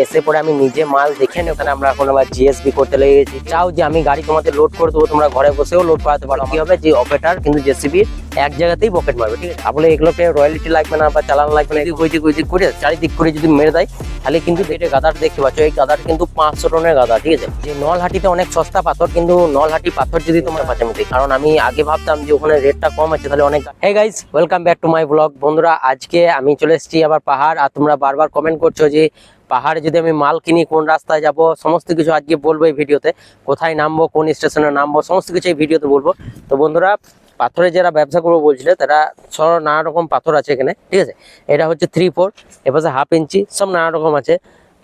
এসে পরে আমি নিজে মাল দেখে নিই। ওখানে আমরা এখন আবার জিএসবি করতে লেগেছি। চাও যে আমি গাড়ি তোমাদের লোড করে দেবো, তোমরা ঘরে বসেও লোড করাতে পারো। কি হবে যে অপারেটর কিন্তু জেসিবি এক জায়গাতেই পকেট মারবে, ঠিক আছে। তাহলে এগুলোকে রয়্যালিটি লাগবে না বা চালান লাগবে না, এদিক করে চারিদিক করে যদি মেরে দেয় তাহলে কিন্তু এটা গাদার দেখতে পাচ্ছ, এই গাদার কিন্তু 500 টনের গাদা, ঠিক আছে। যে নলহাটিতে অনেক সস্তা পাথর, কিন্তু নলহাটি পাথর যদি তোমরা পাচামিতে, কারণ আমি আগে ভাবতাম যে ওখানে রেটটা কম আছে তাহলে অনেক। Hey guys, welcome back to my blog. বন্ধুরা, আজকে আমি চলে এসেছি আবার পাহাড়। আর তোমরা বারবার কমেন্ট করছো যে পাহাড়ে যদি আমি মাল কিনি কোন রাস্তায় যাব, সমস্ত কিছু আজকে বলবো এই ভিডিওতে। কোথায় নামবো, কোন স্টেশনে নামবো, সমস্ত কিছু এই ভিডিওতে বলবো। তো বন্ধুরা, পাথরে যারা ব্যবসা করবো বলছিলে তারা সব নানা রকম পাথর আছে এখানে, ঠিক আছে। এটা হচ্ছে 3/4, এপাশে 1/2 ইঞ্চি, সব নানা রকম আছে।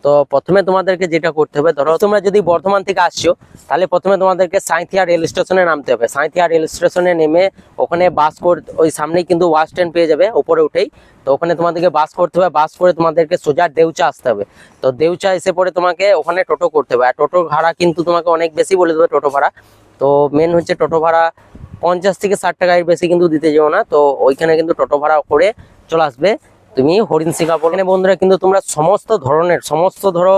তো প্রথমে তোমাদেরকে যেটা করতে হবে, ধরো তোমরা যদি বর্ধমান থেকে আসছো তাহলে প্রথমে তোমাদেরকে সাঁইথিয়া রেল স্টেশনে নামতে হবে। সাঁইথিয়া রেল স্টেশনে নেমে ওখানে বাস করে, ওই সামনেই কিন্তু বাস স্ট্যান্ড পেয়ে যাবে উপরে উঠেই। তো ওখানে তোমাদেরকে বাস করতে হবে, বাস করে তোমাদেরকে সোজা দেউচা আসতে হবে। তো দেউচা এসে পরে তোমাকে ওখানে টোটো করতে হবে। আর টোটো ভাড়া কিন্তু তোমাকে অনেক বেশি বলে দেবে টোটো ভাড়া। তো মেন হচ্ছে টোটো ভাড়া 50 থেকে 60 টাকার বেশি কিন্তু দিতে যাও না। তো ওইখানে কিন্তু টোটো ভাড়া করে চলে আসবে তুমি হরিণশিখা। এখানে বন্ধুরা কিন্তু তোমরা সমস্ত ধরনের, সমস্ত ধরো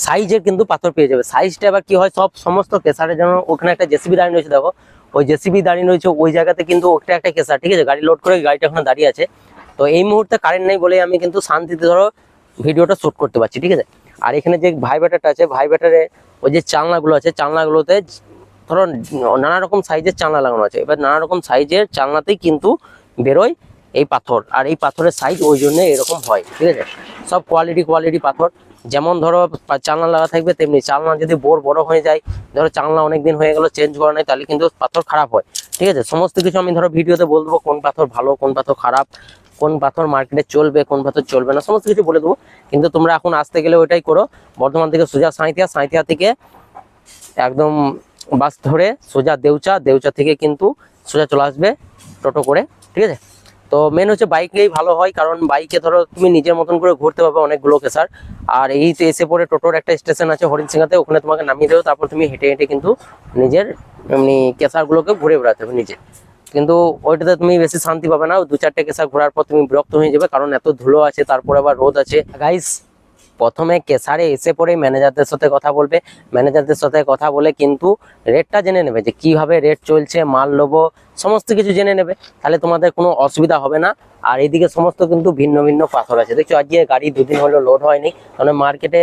সাইজের কিন্তু পাথর পেয়ে যাবে। সাইজটা এবার কি হয়, সমস্ত কেসারের জন্য ওখানে একটা জেসিবি দাঁড়িয়ে রয়েছে, দেখো ওই জেসিবি দাঁড়িয়ে রয়েছে ওই জায়গাতে, কিন্তু ওটা একটা কেসার, ঠিক আছে। গাড়ি লোড করে গাড়িটা ওখানে দাঁড়িয়ে আছে। তো এই মুহূর্তে কারেন্ট নেই বলে আমি কিন্তু শান্তিতে ধরো ভিডিওটা শ্যুট করতে পারছি, ঠিক আছে। আর এখানে যে ভাইব্রেটারটা আছে, ভাইব্রেটারে ওই যে চালনাগুলো আছে, চালনাগুলোতে ধরো নানা রকম সাইজের চালনা লাগানো আছে। এবার নানা রকম সাইজের চালনাতেই কিন্তু বেরোয় এই পাথর। আর এই পাথরের সাইজ ওই জন্য এরকম হয়, ঠিক আছে। সব কোয়ালিটি পাথর, যেমন ধরো চালনা লাগা থাকবে তেমনি। চালনা যদি বড় হয়ে যায়, ধরো চালনা অনেকদিন হয়ে গেল চেঞ্জ করা নাই, তাহলে কিন্তু পাথর খারাপ হয়, ঠিক আছে। সমস্ত কিছু আমি ধরো ভিডিওতে বলবো, কোন পাথর ভালো, কোন পাথর খারাপ, কোন পাথর মার্কেটে চলবে, কোন পাথর চলবে না, সমস্ত কিছু বলে দেবো। কিন্তু তোমরা এখন আসতে গেলে ওইটাই করো, বর্ধমান থেকে সোজা সাঁইথিয়া, সাঁইথিয়া থেকে একদম বাস ধরে সোজা দেউচা থেকে কিন্তু সোজা চলে আসবে টোটো করে, ঠিক আছে। তো মেন হচ্ছে বাইকেই ভালো হয়, কারণ বাইকে ধরো তুমি নিজের মতন করে ঘুরতে পারবে অনেকগুলো কেসার। আর এই তো এসে পরে টোটোর একটা স্টেশন আছে হরিণশিখাতে, ওখানে তোমাকে নামিয়ে দেবে। তারপর তুমি হেঁটে হেঁটে কিন্তু নিজের এমনি কেসারগুলোকে ঘুরে বেড়াতে হবে নিজে। কিন্তু ওইটাতে তুমি বেশি শান্তি পাবে না, 2-4টে কেসার ঘোরার পর তুমি বিরক্ত হয়ে যাবে, কারণ এত ধুলো আছে, তারপরে আবার রোদ আছে। গাইস, প্রথমে কেসারে এসে পরে ম্যানেজারদের সাথে কথা বলবে। ম্যানেজারদের সাথে কথা বলে কিন্তু রেটটা জেনে নেবে, যে কিভাবে রেট চলছে, মাল নেবো, সমস্ত কিছু জেনে নেবে। তাহলে তোমাদের কোনো অসুবিধা হবে না। আর এইদিকে সমস্ত কিন্তু ভিন্ন ভিন্ন পাথর আছে। দেখছো আজকে গাড়ি 2 দিন হলো লোড হয়নি, কারণ মার্কেটে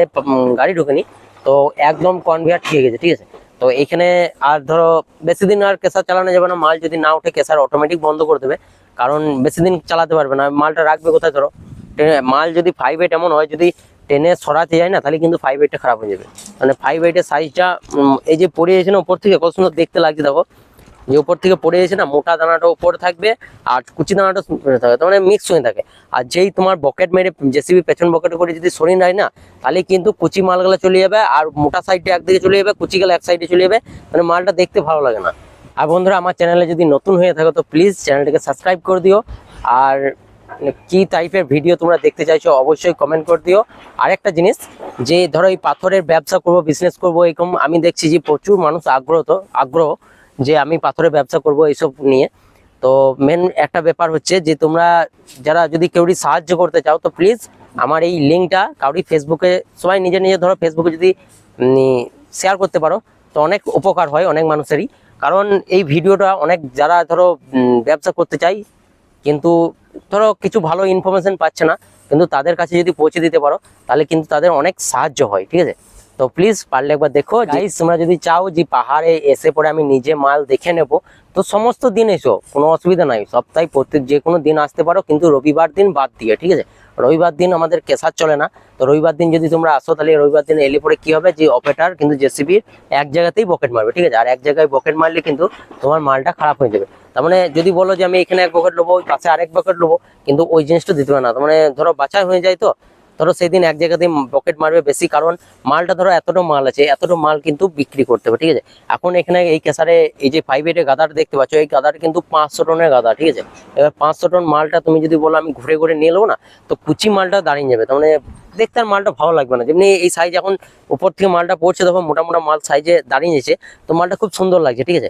গাড়ি ঢুকেনি, তো একদম কনভেয়ার ঠিক গেছে, ঠিক আছে। তো এখানে আর ধরো বেশি দিন আর কেসার চালানো যাবে না। মাল যদি না ওঠে কেসার অটোমেটিক বন্ধ করে দেবে, কারণ বেশি দিন চালাতে পারবে না। মালটা রাখবে কোথায়? ধরো মাল যদি 5/8 এমন হয়, যদি টেনে সরাতে যায় না, তাহলে কিন্তু 5/8টা খারাপ হয়ে যাবে। মানে 5/8 সাইজটা এই যে পড়ে গেছে না উপর থেকে, কত সুন্দর দেখতে লাগছে, দেখো যে উপর থেকে পড়ে গেছে না, মোটা দানাটা উপরে থাকবে আর কুচি দানাটা থাকবে, তার মানে মিক্স হয়ে থাকে। আর যেই তোমার বকেট মেরে জেসিবি পেছন বকেটে করে যদি সরিয়ে নেয় না, তাহলে কিন্তু কুচি মালগুলো চলে যাবে, আর মোটা সাইডটা একদিকে চলে যাবে, কুচি গেলে এক সাইডে চলে যাবে, মানে মালটা দেখতে ভালো লাগে না। আর বন্ধুরা, আমার চ্যানেলে যদি নতুন হয়ে থাকো তো প্লিজ চ্যানেলটাকে সাবস্ক্রাইব করে দিও। আর কি টাইপের ভিডিও তোমরা দেখতে চাইছো অবশ্যই কমেন্ট করে দিও। আরেকটা জিনিস, যে ধরো এই পাথরের ব্যবসা করব, বিজনেস করব, এরকম আমি দেখছি যে প্রচুর মানুষ আগ্রহ যে আমি পাথরের ব্যবসা করব এইসব নিয়ে। তো মেন একটা ব্যাপার হচ্ছে যে তোমরা যারা যদি কেউরি সাহায্য করতে চাও, তো প্লিজ আমার এই লিঙ্কটা কাউরি ফেসবুকে, সবাই নিজে নিজে ধরো ফেসবুকে যদি শেয়ার করতে পারো, তো অনেক উপকার হয় অনেক মানুষেরই। কারণ এই ভিডিওটা অনেক যারা ধরো ব্যবসা করতে চাই, কিন্তু ধরো কিছু ভালো ইনফরমেশন পাচ্ছে না, কিন্তু তাদের কাছে যদি পৌঁছে দিতে পারো তাহলে কিন্তু তাদের অনেক সাহায্য হয়, ঠিক আছে। তো প্লিজ পারলে একবার দেখো। গাইস, তোমরা যদি চাও যে পাহাড়ে এসে পরে আমি নিজে মাল দেখে নেব, তো সমস্ত দিন এসো, কোনো অসুবিধা নাই। সপ্তাহে প্রত্যেক যে কোনো দিন আসতে পারো, কিন্তু রবিবার দিন বাদ দিয়ে, ঠিক আছে। রবিবার দিন আমাদের কেসার চলে না। তো রবিবার দিন যদি তোমরা আসো, তাহলে রবিবার দিন এলে পরে কি হবে, যে অপারেটর কিন্তু জেসিবির এক জায়গাতেই বকেট মারবে, ঠিক আছে। আর এক জায়গায় বকেট মারলে কিন্তু তোমার মালটা খারাপ হয়ে যাবে। তার মানে যদি বলো যে আমি এখানে 1 বকেট নেবো, ওই পাশে আরেক বকেট নেবো, কিন্তু ওই জিনিসটা দিতে পারে না। তার মানে ধরো বাছাই হয়ে যায়, তো ধরো সেই দিন এক জায়গাতেই বকেট মারবে বেশি, কারণ মালটা ধরো এতটা মাল আছে, এতটা মাল কিন্তু বিক্রি করতে হবে, ঠিক আছে। এখন এখানে এই কেসারে এই যে 5/8 গাদার দেখতে পাচ্ছ, এই গাদার কিন্তু 500 টনের গাদা, ঠিক আছে। এবার 500 টন মালটা তুমি যদি বলো আমি ঘুরে ঘুরে নিয়ে নেবো না, তো কুচি মালটা দাঁড়িয়ে যাবে, তার মানে দেখতে আর মালটা ভালো লাগবে না। যেমনি এই সাইজ এখন উপর থেকে মালটা পড়ছে, দেখো মোটা মোটা মাল সাইজে দাঁড়িয়ে যাচ্ছে, তো মালটা খুব সুন্দর লাগছে, ঠিক আছে।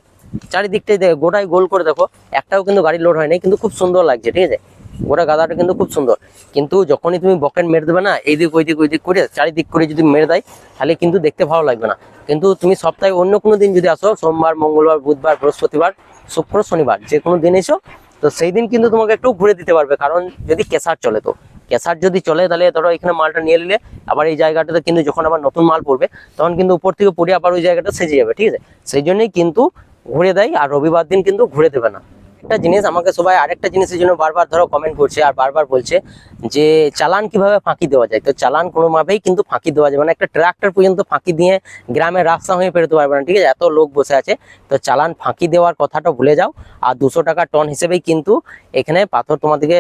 চারিদিকটাই দেখো, গোটাই গোল করে দেখো, একটাও কিন্তু গাড়ি লোড হয় নাই, কিন্তু খুব সুন্দর লাগছে, ঠিক আছে। গোটা গাদাটা কিন্তু খুব সুন্দর, কিন্তু যখনই তুমি বকেট মেরে দেবে না, এইদিক ওইদিক করে চারিদিক করে যদি মেরে দেয়, তাহলে কিন্তু দেখতে ভালো লাগবে না। কিন্তু তুমি সপ্তাহে অন্য কোনো দিন যদি আসো, সোমবার, মঙ্গলবার, বুধবার, বৃহস্পতিবার, শুক্র, শনিবার, যে কোনো দিন এসো, তো সেই দিন কিন্তু তোমাকে একটু ঘুরে দিতে পারবে। কারণ যদি কেসার চলে, তো কেসার যদি চলে, তাহলে ধরো এখানে মালটা নিয়ে নিলে আবার এই জায়গাটাতে কিন্তু যখন আবার নতুন মাল পড়বে, তখন কিন্তু উপর থেকে পড়ে আবার ওই জায়গাটা সেজে যাবে, ঠিক আছে। সেই জন্যই কিন্তু ঘুরে দেয়, আর রবিবার দিন কিন্তু ঘুরে দেবে না। একটা জিনিস আমাকে সবাই আরেকটা জিনিসের জন্য বারবার ধরো কমেন্ট করছে, আর বারবার বলছে যে চালান কিভাবে ফাঁকি দেওয়া যায়। তো চালান কোনোভাবেই কিন্তু ফাঁকি দেওয়া যাবে না, একটা ট্রাক্টর পর্যন্ত ফাঁকি দিয়ে গ্রামের রাস্তা হয়ে পেরোতে পারবে না, ঠিক আছে, এত লোক বসে আছে। তো চালান ফাঁকি দেওয়ার কথাটা ভুলে যাও। আর 200 টাকা টন হিসেবেই কিন্তু এখানে পাথর তোমাদেরকে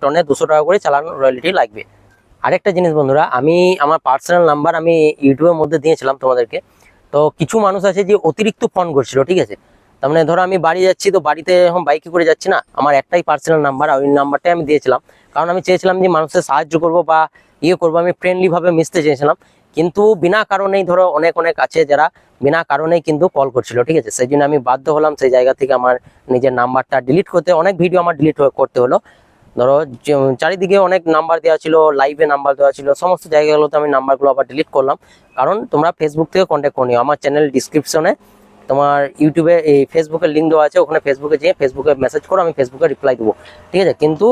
টনে 200 টাকা করে চালান রয়্যালিটি লাগবে। আরেকটা জিনিস বন্ধুরা, আমি আমার পার্সোনাল নাম্বার আমি ইউটিউবের মধ্যে দিয়েছিলাম তোমাদেরকে। তো কিছু মানুষ আছে যে অতিরিক্ত ফোন করছিল, ঠিক আছে। তার মানে ধরো আমি বাড়ি যাচ্ছি, তো বাড়িতে এখন বাইকে করে যাচ্ছি না, আমার একটাই পার্সোনাল নাম্বার, ওই নাম্বারটাই আমি দিয়েছিলাম। কারণ আমি চেয়েছিলাম যে মানুষের সাহায্য করব বা করবো, আমি ফ্রেন্ডলি ভাবে মিশতে চেয়েছিলাম। কিন্তু বিনা কারণেই ধরো অনেক আছে যারা বিনা কারণেই কিন্তু কল করছিল, ঠিক আছে। সেই জন্য আমি বাধ্য হলাম সেই জায়গা থেকে আমার নিজের নাম্বারটা ডিলিট করতে। অনেক ভিডিও আমার ডিলিট করতে হলো। ধরো চারিদিকে অনেক নাম্বার দেওয়া ছিল, লাইভে নাম্বার দেওয়া ছিল, সমস্ত জায়গাগুলোতে আমি নাম্বারগুলো আবার ডিলিট করলাম। কারণ তোমরা ফেসবুক থেকে কন্ট্যাক্ট করে নিও, আমার চ্যানেল ডিসক্রিপশনে তোমার ইউটিউবে এই ফেসবুকের লিঙ্ক দেওয়া আছে, ওখানে ফেসবুকে যেয়ে ফেসবুকে মেসেজ করো, আমি ফেসবুকে রিপ্লাই দেবো, ঠিক আছে। কিন্তু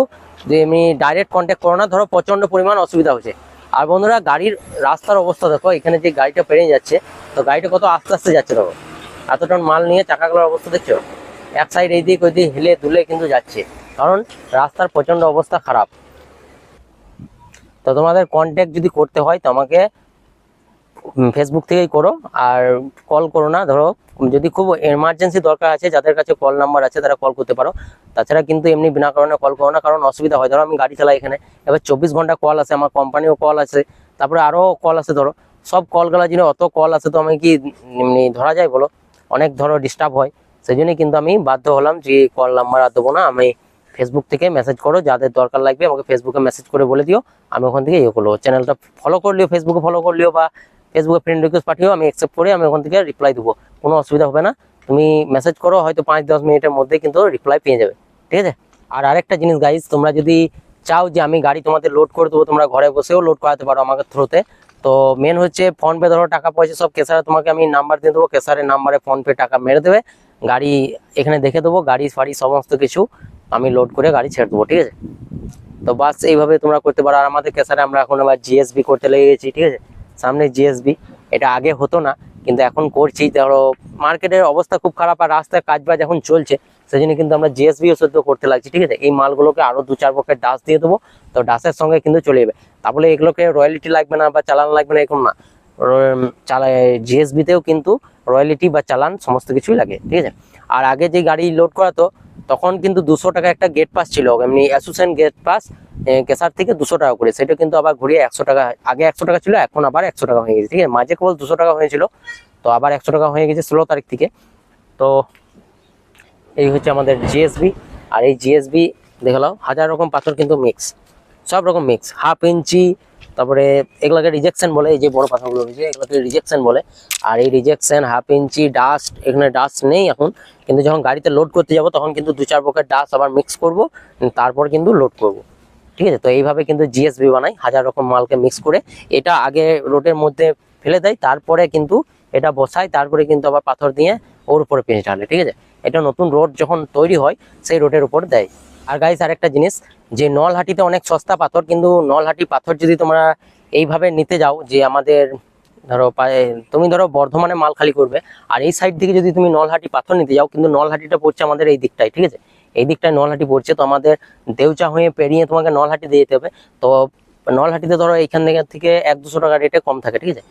যে আমি ডাইরেক্ট কন্ট্যাক্ট করো না, ধরো প্রচণ্ড পরিমাণ অসুবিধা হচ্ছে। আর বন্ধুরা, গাড়ির রাস্তার অবস্থা দেখো, এখানে যে গাড়িটা পেরিয়ে যাচ্ছে, তো গাড়িটা কত আস্তে আস্তে যাচ্ছে দেখো, এত টন মাল নিয়ে চাকাগুলোর অবস্থা দেখছো, এক সাইড এইদিক ওইদিক হেলে দুলে কিন্তু যাচ্ছে, কারণ রাস্তার প্রচণ্ড অবস্থা খারাপ। তো তোমাদের কন্ট্যাক্ট যদি করতে হয় তো আমাকে ফেসবুক থেকেই করো, আর কল করো না। ধরো যদি খুব এমার্জেন্সি দরকার আছে, যাদের কাছে কল নাম্বার আছে তারা কল করতে পারো। তাছাড়া কিন্তু এমনি বিনা কারণে কল করো না, কারণ অসুবিধা হয়। ধরো আমি গাড়ি চালাই এখানে, এবার 24 ঘন্টা কল আসে, আমার কোম্পানিও কল আসে, তারপরে আরও কল আসে। ধরো সব কলগুলো যিনি অত কল আসে, তো আমি কি এমনি ধরা যায় বলো, অনেক ধরো ডিস্টার্ব হয়। সেই জন্যই কিন্তু আমি বাধ্য হলাম যে কল নাম্বার আর দেবো না, আমি ফেসবুক থেকে মেসেজ করো, যাদের দরকার লাগবে আমাকে ফেসবুকে মেসেজ করে বলে দিও, আমি ওখান থেকে করবো। চ্যানেলটা ফলো করলিও, ফেসবুকে ফলো করলিও বা ফেসবুকে ফ্রেন্ড রিকোয়েস্ট পাঠিও, আমি অ্যাকসেপ্ট করে আমি ওখান থেকে রিপ্লাই দেবো, কোনো অসুবিধা হবে না। তুমি মেসেজ করো, হয়তো 5-10 মিনিটের মধ্যে কিন্তু রিপ্লাই পেয়ে যাবে, ঠিক আছে। আর আরেকটা জিনিস গাইজ, তোমরা যদি চাও যে আমি গাড়ি তোমাদের লোড করে দেবো, তোমরা ঘরে বসেও লোড করাতে পারো আমাকে থ্রুতে। তো মেন হচ্ছে ফোনপে, ধরো টাকা পয়সা সব কেসারে তোমাকে আমি নাম্বার দিয়ে দেবো, কেসারের নাম্বারে ফোনপে টাকা মেরে দেবে, গাড়ি এখানে দেখে দেবো, গাড়ি ফাড়ি সমস্ত কিছু আমি লোড করে গাড়ি ছেড়ে দেবো, ঠিক আছে। তো বাস এইভাবে তোমরা করতে পারো। আর আমাদের কেসারে আমরা এখন আবার জিএসবি করতে লেগে গেছি, ঠিক আছে। সামনে জিএসবি, এটা আগে হতো না কিন্তু এখন করছি। ধরো মার্কেটের অবস্থা খুব খারাপ, আর রাস্তায় কাজ বাজ এখন চলছে, সেই জন্য কিন্তু আমরা জিএসবিও সদ্য করতে লাগছি, ঠিক আছে। এই মালগুলোকে আরো 2-4 বকেট ডাস দিয়ে দেবো, তো ডাসের সঙ্গে কিন্তু চলে যাবে। তারপরে এগুলোকে রয়্যালিটি লাগবে না বা চালান লাগবে না এরকম না, জিএসবিতেও কিন্তু রয়্যালিটি বা চালান সমস্ত কিছুই লাগে, ঠিক আছে। আর আগে যে গাড়ি লোড করাতো, তখন কিন্তু 200 টাকা একটা গেট পাস ছিল, এমনি অ্যাসোসিয়েশন গেট পাস কেসার থেকে 200 টাকা করে, সেটা কিন্তু আবার ঘুরিয়ে 100 টাকা, আগে 100 টাকা ছিল, এখন আবার 100 টাকা হয়ে গেছে, ঠিক আছে। মাঝে কেবল 200 টাকা হয়েছিল, তো আবার 100 টাকা হয়ে গেছে 16 তারিখ থেকে। তো এই হচ্ছে আমাদের জিএসবি। আর এই জিএসবি দেখলাম 1000 রকম পাথর কিন্তু মিক্স, সব রকম মিক্স, 1/2 ইঞ্চি, তারপরে এগুলোকে রিজেকশন বলে, এই যে বড় পাথরগুলো রয়েছে এগুলোকে রিজেকশন বলে। আর এই রিজেকশন 1/2 ইঞ্চি ডাস্ট, এখানে ডাস্ট নেই এখন, কিন্তু যখন গাড়িতে লোড করতে যাব তখন কিন্তু 2-4 বকেট ডাস্ট আবার মিক্স করব, তারপর কিন্তু লোড করব, ঠিক আছে। তো এইভাবে কিন্তু জিএসবি বানাই, 1000 রকম মালকে মিক্স করে। এটা আগে রোডের মধ্যে ফেলে দেয়, তারপরে কিন্তু এটা বসায়, তারপরে কিন্তু আবার পাথর দিয়ে ওর উপরে পেঁচ ঢালে, ঠিক আছে। এটা নতুন রোড যখন তৈরি হয় সেই রোডের উপর দেয়। আর গাইস আরেকটা জিনিস, যে নলহাটিতে অনেক সস্তা পাথর, কিন্তু নলহাটি পাথর যদি তোমরা এইভাবে নিতে যাও, যে আমাদের ধরো তুমি ধরো বর্ধমানে মাল খালি করবে, আর এই সাইড থেকে যদি তুমি নলহাটি পাথর নিতে যাও, কিন্তু নলহাটিটা পড়ছে আমাদের এই দিকটাই, ঠিক আছে, এই দিকটায় নলহাটি পড়ছে, তো আমাদের দেউচা হয়ে পেরিয়ে তোমাকে নলহাটি দিয়ে যেতে হবে। তো নলহাটিতে ধরো এইখান থেকে 100-200 টাকা রেটে কম থাকে, ঠিক আছে।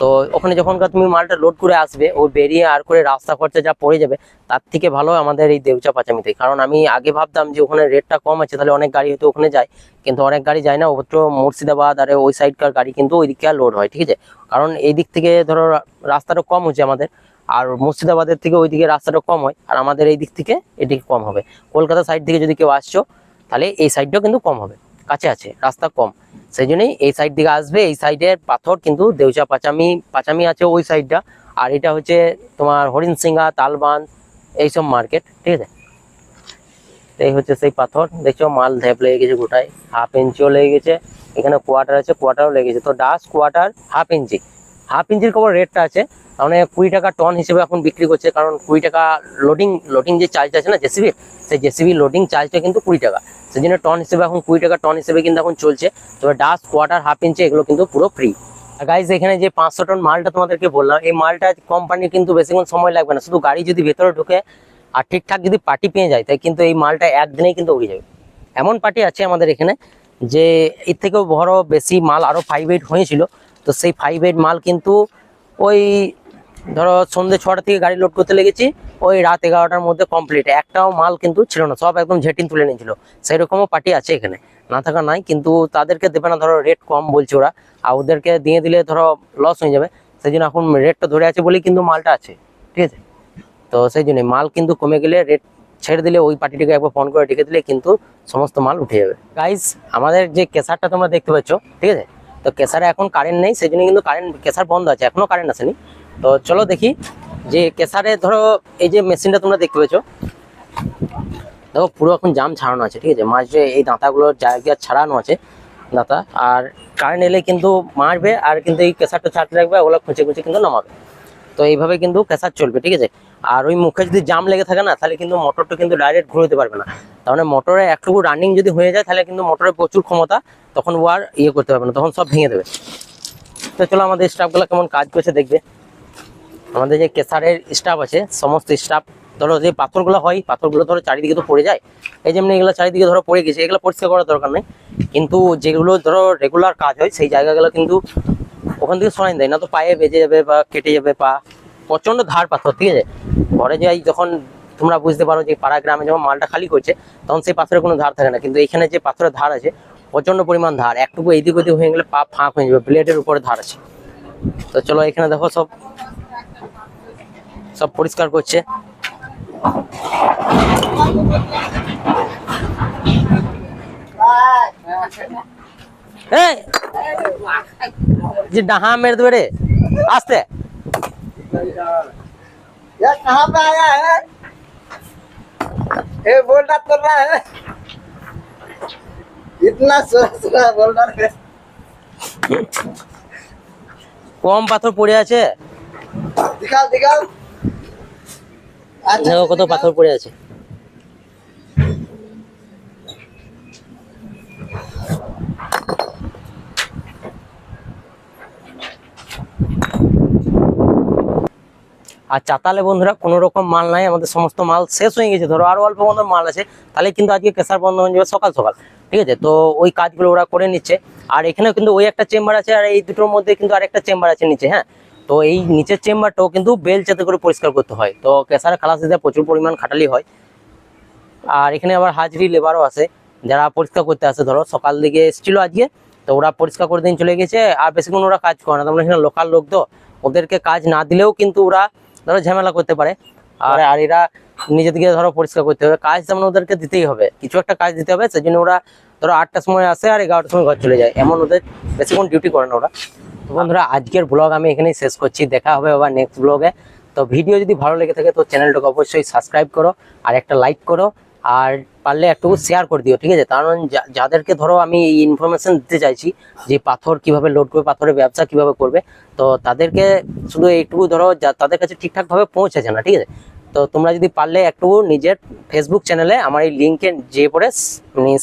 তো ওখানে যখনকার তুমি মালটা লোড করে আসবে, ও বেরিয়ে আর করে রাস্তা খরচা যা পড়ে যাবে, তার থেকে ভালো আমাদের এই দেউচা পাচামিতে। কারণ আমি আগে ভাবতাম যে ওখানে রেটটা কম আছে, তাহলে অনেক গাড়ি হয়তো ওখানে যায়, কিন্তু অনেক গাড়ি যায় না, অবশ্য মুর্শিদাবাদ আর ওই সাইডকার গাড়ি কিন্তু ওই দিকে লোড হয়, ঠিক আছে। কারণ এই দিক থেকে ধরো রাস্তাটা কম হচ্ছে আমাদের, আর মুর্শিদাবাদের থেকে ওইদিকে রাস্তাটা কম হয়, আর আমাদের এই দিক থেকে এদিকে কম হবে। কলকাতা সাইড থেকে যদি কেউ আসছো, তাহলে এই সাইডটাও কিন্তু কম হবে, কাছে আছে, রাস্তা কম, সেই জন্যই এই সাইড দিকে আসবে। এই সাইডের পাথর কিন্তু দেউচা পাচামি আছে ওই সাইডটা, আর এটা হচ্ছে তোমার হরিণসিংহা, তালবান, এইসব মার্কেট, ঠিক আছে। তো এই হচ্ছে সেই পাথর, দেখছো মাল ধ্যাপ লেগে গেছে গোটায়, 1/2 ইঞ্চিও লেগে গেছে, এখানে কোয়ার্টার আছে, কোয়ার্টারও লেগে গেছে। তো ডাস কোয়ার্টার 1/2 ইঞ্চি, 1/2 ইঞ্চির খবর রেটটা আছে মানে 20 টাকা টন হিসেবে এখন বিক্রি করছে, কারণ 20 টাকা লোডিং যে চার্জটা আছে না জেসিবি, সেই জেসিবি লোডিং চার্জটা কিন্তু 20 টাকা, সেই জন্য টন হিসেবে এখন 20 টাকা টন হিসেবে কিন্তু এখন চলছে। তবে ডাস কোয়ার্টার 1/2 ইঞ্চি এগুলো কিন্তু পুরো ফ্রি। গাইজ এখানে যে 500 টন মালটা তোমাদেরকে বললাম, এই মালটা কোম্পানির কিন্তু বেশিক্ষণ সময় লাগবে না, শুধু গাড়ি যদি ভেতরে ঢুকে আর ঠিকঠাক যদি পার্টি পেয়ে যায় তাই কিন্তু এই মালটা একদিনেই কিন্তু উড়ে যাবে। এমন পার্টি আছে আমাদের এখানে যে এর থেকেও বড় বেশি মাল আরো 5/8 হয়েছিল, তো সেই 5/8 মাল কিন্তু ওই ধরো সন্ধ্যে 6টা থেকে গাড়ি লোড করতে লেগেছি, ওই রাত 11টার মধ্যে কমপ্লিট, একটাও মাল কিন্তু ছিল না, সব একদম ঝেটিন তুলে নিয়েছিল। সেই রকমও পার্টি আছে এখানে, না থাকা নাই, কিন্তু তাদেরকে দেবে না, ধরো রেট কম বলছে ওরা, আর ওদেরকে দিয়ে দিলে ধরো লস হয়ে যাবে, সেই জন্য এখন রেটটা ধরে আছে বলেই কিন্তু মালটা আছে, ঠিক আছে। তো সেই জন্য মাল কিন্তু কমে গেলে রেট ছেড়ে দিলে ওই পার্টিটিকে একবার ফোন করে ডেকে দিলে কিন্তু সমস্ত মাল উঠে যাবে। গাইস আমাদের যে কেসারটা তোমরা দেখতে পাচ্ছ, ঠিক আছে, তো কেসারে এখন কারেন্ট নেই, সেই জন্য কিন্তু কেসার বন্ধ আছে, এখনো কারেন্ট আসেনি। তো চলো দেখি যে কেসারে ধরো এই যে মেশিনটা তোমরা দেখতে পাচ্ছ, দেখো পুরো এখন জাম ছাড়ানো আছে, ঠিক আছে, মাঝে এই দাঁতাগুলোর জায়গা ছাড়ানো আছে দাঁতা, আর কারেন্ট এলে কিন্তু মারবে আর কিন্তু এই কেসারটা ছাড়তে রাখবে, ওগুলো খুঁচে খুঁচে কিন্তু নামাবে। তো এইভাবে কিন্তু কেসার চলবে, ঠিক আছে। আর ওই মুখে যদি জাম লেগে থাকে না, তাহলে কিন্তু মোটরটা কিন্তু ডাইরেক্ট ঘুরোতে পারবে না, তাহলে মোটরে একটুকু রানিং যদি হয়ে যায় তাহলে কিন্তু মোটরের প্রচুর ক্ষমতা, তখন ও আর ইয়ে করতে পারবে না, তখন সব ভেঙে দেবে। তো চলো আমাদের স্টাফগুলো কেমন কাজ করছে দেখবে। আমাদের যে কেসারের স্টাফ আছে, সমস্ত স্টাফ ধরো যে পাথরগুলো হয়, পাথরগুলো ধরো চারিদিকে তো পড়ে যায়, এই যেমনি এগুলো চারিদিকে ধরো পড়ে গেছে, এগুলো পরিষ্কার করার দরকার নেই, কিন্তু যেগুলো ধরো রেগুলার কাজ হয় সেই জায়গাগুলো কিন্তু ওখান থেকে সরাই দেয়, না তো পায়ে বেজে যাবে বা কেটে যাবে পা, প্রচন্ড ধার পাথর, ঠিক আছে। ঘরে যাই যখন তোমরা বুঝতে পারো যে পাড়া গ্রামে যখন মালটা খালি করছে তখন সেই পাথরের কোনো ধার থাকে না, কিন্তু এখানে যে পাথরের ধার আছে প্রচন্ড পরিমাণ ধার, একটুকু এইদিক ওদিক হয়ে গেলে পা ফাঁক হয়ে যাবে, ব্লেডের উপরে ধার আছে। তো চলো এখানে দেখো সব পরিষ্কার করছে। যে ডাহা মেরে দেবে রে, আসতে ये कहाँ पे आया है? ये बोल्डर कर रहा है, इतना सोच बोल्डर है। কম পাথর পড়ে আছে, दिखाओ दिखाओ। দেখো কত পাথর পড়ে আছে। আর চাতালে বন্ধুরা কোনো রকম মাল নাই, আমাদের সমস্ত মাল শেষ হয়ে গেছে, ধরো আরো অল্প মতো মাল আছে, তাহলে কিন্তু আজকে কেসার বন্ধ হয়ে যাবে সকাল সকাল, ঠিক আছে। তো ওই কাজগুলো ওরা করে নিচ্ছে, আর এখানেও কিন্তু ওই একটা চেম্বার আছে, আর এই দুটোর মধ্যে কিন্তু আরেকটা চেম্বার আছে নিচে, হ্যাঁ। তো এই নিচের চেম্বারটাও কিন্তু বেল চাতে করে পরিষ্কার করতে হয়, তো কেসারে খালাস দিতে প্রচুর পরিমাণ খাটালি হয়। আর এখানে আবার হাজরি লেবারও আছে, যারা পরিষ্কার করতে আসে, ধরো সকাল দিকে এসেছিল আজকে, তো ওরা পরিষ্কার করে দিন চলে গেছে, আর বেশিক্ষণ ওরা কাজ করে না, তোমরা এখানে লোকাল লোক, তো ওদেরকে কাজ না দিলেও কিন্তু ওরা ধরো ঝামেলা করতে পারে, আর এরা নিজে থেকে ধরো পরিষ্কার করতে হবে, কাজ যেমন ওদেরকে দিতেই হবে, কিছু একটা কাজ দিতে হবে, সেই জন্য ওরা ধরো 8টার সময় আসে আর 11টার সময় ঘর চলে যায়, এমন ওদের বেশিক্ষণ ডিউটি করে না ওরা। তো বন্ধুরা আজকের ব্লগ আমি এখানেই শেষ করছি, দেখা হবে আবার নেক্সট ব্লগে। তো ভিডিও যদি ভালো লেগে থাকে তো চ্যানেলটাকে অবশ্যই সাবস্ক্রাইব করো আর একটা লাইক করো, আর পারলে একটু শেয়ার করে দিও, ঠিক আছে। কারণ যাদেরকে ধরো আমি এই ইনফরমেশন দিতে চাইছি যে পাথর কিভাবে লোড করবে, পাথরের ব্যবসা কিভাবে করবে, তো তাদেরকে শুধু এইটুকু ধরো তাদের কাছে ঠিকঠাকভাবে পৌঁছেছে না, ঠিক আছে। তো তোমরা যদি পারলে একটু নিজের ফেসবুক চ্যানেলে আমার এই লিঙ্কে যেয়ে পরে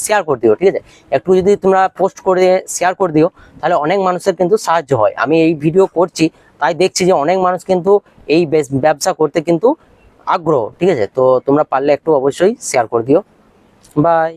শেয়ার করে দিও, ঠিক আছে। একটু যদি তোমরা পোস্ট করে শেয়ার করে দিও তাহলে অনেক মানুষের কিন্তু সাহায্য হয়। আমি এই ভিডিও করছি তাই দেখছি যে অনেক মানুষ কিন্তু এই ব্যবসা করতে কিন্তু আগ্রহ, ঠিক আছে। তো তোমরা পারলে একটু অবশ্যই শেয়ার করে দিও। বাই।